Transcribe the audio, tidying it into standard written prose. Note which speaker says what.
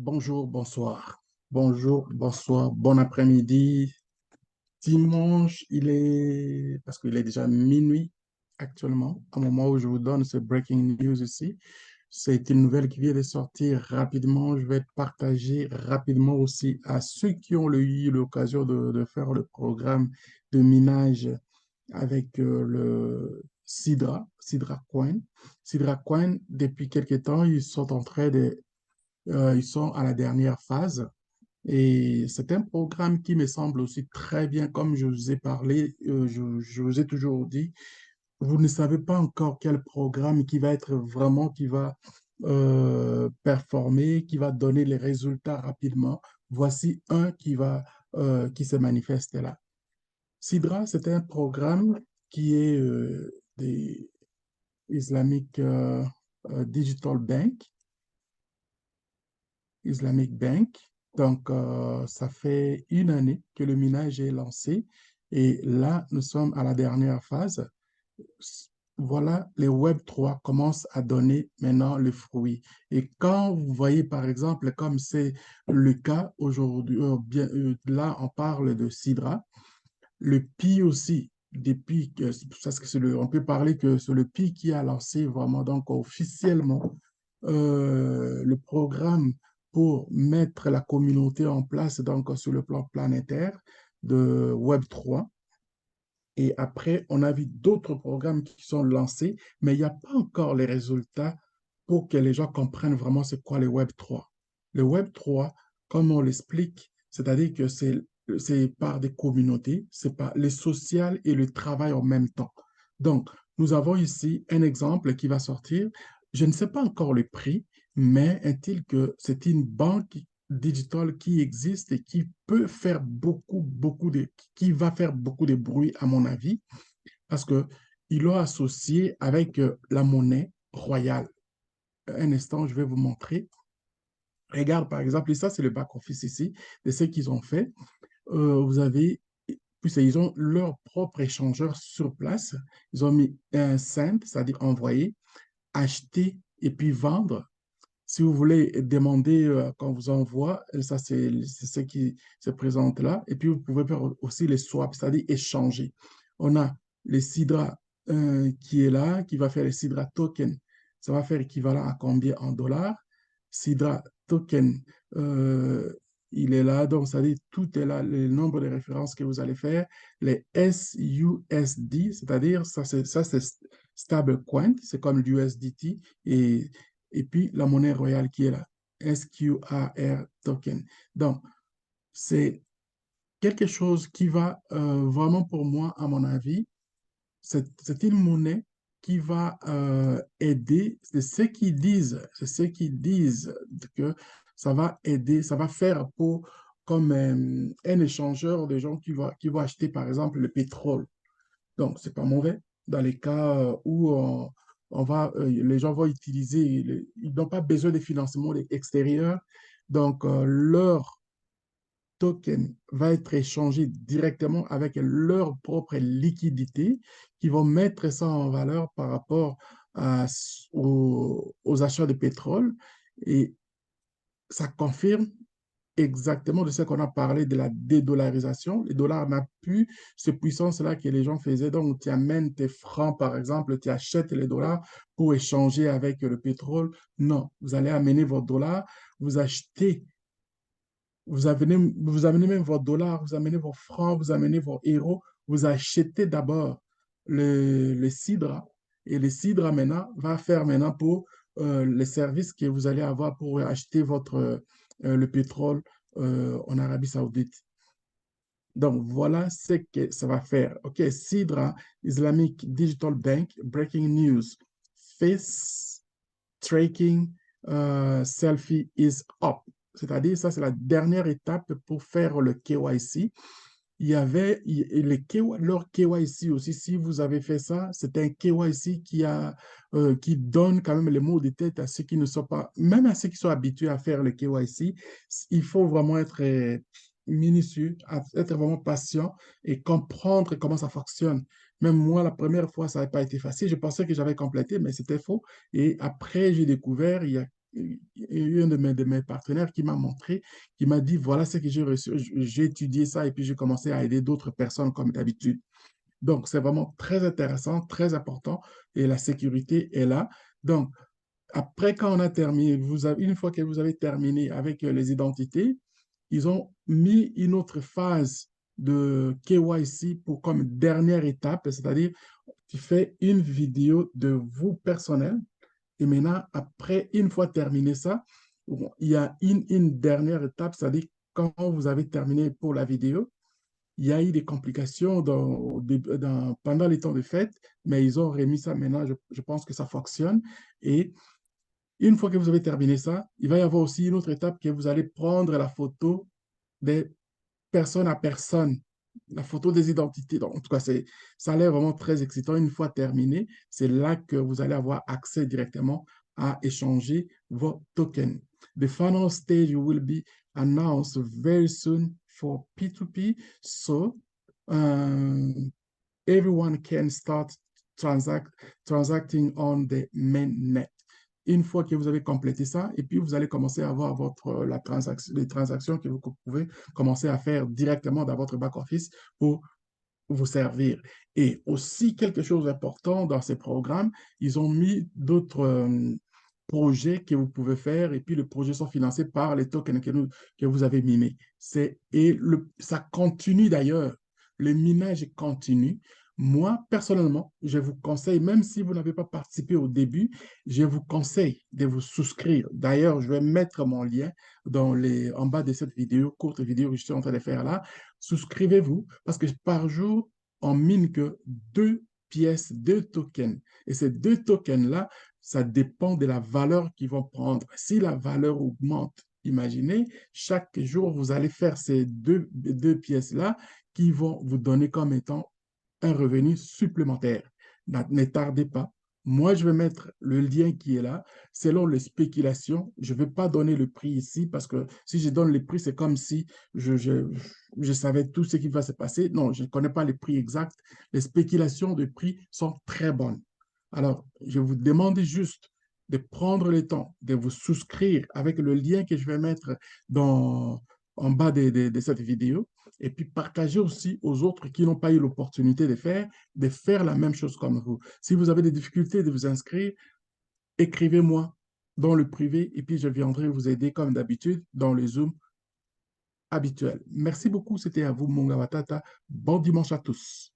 Speaker 1: Bonjour, bonsoir. Bonjour, bonsoir, bon après-midi. Dimanche, parce qu'il est déjà minuit actuellement, au moment où je vous donne ce breaking news ici. C'est une nouvelle qui vient de sortir rapidement. Je vais partager rapidement aussi à ceux qui ont eu l'occasion de faire le programme de minage avec le Sidra Coin. Sidra Coin, depuis quelque temps, ils sont à la dernière phase et c'est un programme qui me semble aussi très bien, comme je vous ai parlé, je vous ai toujours dit, vous ne savez pas encore quel programme qui va être vraiment, qui va performer, qui va donner les résultats rapidement. Voici un qui se manifeste là. Sidra, c'est un programme qui est des Islamic Digital Bank. Islamic Bank. Donc, ça fait une année que le minage est lancé et là, nous sommes à la dernière phase. Voilà, les Web3 commencent à donner maintenant le fruit. Et quand vous voyez, par exemple, comme c'est le cas aujourd'hui, là, on parle de Sidra, le Pi aussi, depuis que, parce que on peut parler que c'est le Pi qui a lancé vraiment, donc officiellement, le programme pour mettre la communauté en place, donc sur le plan planétaire de Web3. Et après, on a vu d'autres programmes qui sont lancés, mais il n'y a pas encore les résultats pour que les gens comprennent vraiment c'est quoi le Web3. Le Web3, comme on l'explique, c'est-à-dire que c'est par des communautés, c'est par le social et le travail en même temps. Donc, nous avons ici un exemple qui va sortir. Je ne sais pas encore le prix, mais est-il que c'est une banque digital qui existe et qui peut faire qui va faire beaucoup de bruit, à mon avis, parce que il l'a associé avec la monnaie royale. Un instant, je vais vous montrer. Regarde, par exemple, et ça, c'est le back-office ici, de ce qu'ils ont fait. Vous avez, puis ils ont leur propre échangeur sur place. Ils ont mis un send, c'est-à-dire envoyer, acheter et puis vendre. Si vous voulez demander qu'on vous envoie, ça c'est ce qui se présente là. Et puis vous pouvez faire aussi les swaps, c'est-à-dire échanger. On a le Sidra qui est là, qui va faire le Sidra token. Ça va faire équivalent à combien en dollars? Sidra token, euh, il est là, donc ça dit tout est là, le nombre de références que vous allez faire, les SUSD, c'est-à-dire ça c'est stable coin, c'est comme l'USDT et puis la monnaie royale qui est là, SQRR token. Donc, c'est quelque chose qui va vraiment pour moi, à mon avis, c'est une monnaie qui va aider, c'est ce qu'ils disent que ça va aider, ça va faire pour comme un échangeur de gens qui vont acheter par exemple le pétrole. Donc, c'est pas mauvais dans les cas où les gens vont utiliser, ils n'ont pas besoin de financement extérieur. Donc, leur token va être échangé directement avec leur propre liquidité qui vont mettre ça en valeur par rapport aux achats de pétrole. Et ça confirme exactement de ce qu'on a parlé de la dédollarisation. Le dollar n'a plus cette puissance-là que les gens faisaient. Donc, tu amènes tes francs, par exemple, tu achètes les dollars pour échanger avec le pétrole. Non, vous allez amener vos dollars, vous achetez, vous amenez même vos dollars, vous amenez vos francs, vous amenez vos euros, vous achetez d'abord le cidre et le cidre maintenant va faire maintenant pour les services que vous allez avoir pour acheter le pétrole en Arabie Saoudite. Donc, voilà ce que ça va faire. OK, Sidra Islamic Digital Bank, breaking news. Face tracking selfie is up. C'est-à-dire, ça, c'est la dernière étape pour faire le KYC. Il y avait leur KYC aussi. Si vous avez fait ça, c'est un KYC qui donne quand même les mots de tête à ceux qui ne sont pas, même à ceux qui sont habitués à faire le KYC. Il faut vraiment être minutieux, être vraiment patient et comprendre comment ça fonctionne. Même moi, la première fois, ça n'avait pas été facile. Je pensais que j'avais complété, mais c'était faux. Et après, j'ai découvert, un de mes partenaires qui m'a montré, qui m'a dit, voilà ce que j'ai reçu, j'ai étudié ça et puis j'ai commencé à aider d'autres personnes comme d'habitude. Donc, c'est vraiment très intéressant, très important et la sécurité est là. Donc, après, quand on a terminé, une fois que vous avez terminé avec les identités, ils ont mis une autre phase de KYC pour comme dernière étape, c'est-à-dire tu fais une vidéo de vous personnel et maintenant, après, une fois terminé ça, il y a une dernière étape, c'est-à-dire quand vous avez terminé pour la vidéo, il y a eu des complications pendant les temps de fête, mais ils ont remis ça maintenant. Je pense que ça fonctionne. Et une fois que vous avez terminé ça, il va y avoir aussi une autre étape que vous allez prendre la photo des personne à personne, la photo des identités. Donc, en tout cas, ça a l'air vraiment très excitant. Une fois terminé, c'est là que vous allez avoir accès directement à échanger vos tokens. The final stage will be announced very soon for P2P. So, everyone can start transact, transacting on the mainnet. Une fois que vous avez complété ça, et puis vous allez commencer à avoir les transactions que vous pouvez commencer à faire directement dans votre back-office pour vous servir. Et aussi, quelque chose d'important dans ces programmes, ils ont mis d'autres projets que vous pouvez faire, et puis les projets sont financés par les tokens que vous avez minés. Ça continue d'ailleurs. Le minage continue. Moi, personnellement, je vous conseille, même si vous n'avez pas participé au début, je vous conseille de vous souscrire. D'ailleurs, je vais mettre mon lien en bas de cette vidéo, courte vidéo que je suis en train de faire là. Souscrivez-vous parce que par jour, on mine que 2 pièces, 2 tokens. Et ces 2 tokens-là, ça dépend de la valeur qu'ils vont prendre. Si la valeur augmente, imaginez, chaque jour, vous allez faire ces deux pièces-là qui vont vous donner comme étant un revenu supplémentaire. Ne tardez pas. Moi, je vais mettre le lien qui est là. Selon les spéculations, je ne vais pas donner le prix ici parce que si je donne le prix, c'est comme si je savais tout ce qui va se passer. Non, je ne connais pas les prix exacts. Les spéculations de prix sont très bonnes. Alors, je vous demande juste de prendre le temps de vous souscrire avec le lien que je vais mettre en bas de cette vidéo et puis partager aussi aux autres qui n'ont pas eu l'opportunité de faire la même chose comme vous. Si vous avez des difficultés de vous inscrire, écrivez-moi dans le privé et puis je viendrai vous aider comme d'habitude dans le Zoom habituel. Merci beaucoup, c'était à vous, Monga Watata. Bon dimanche à tous.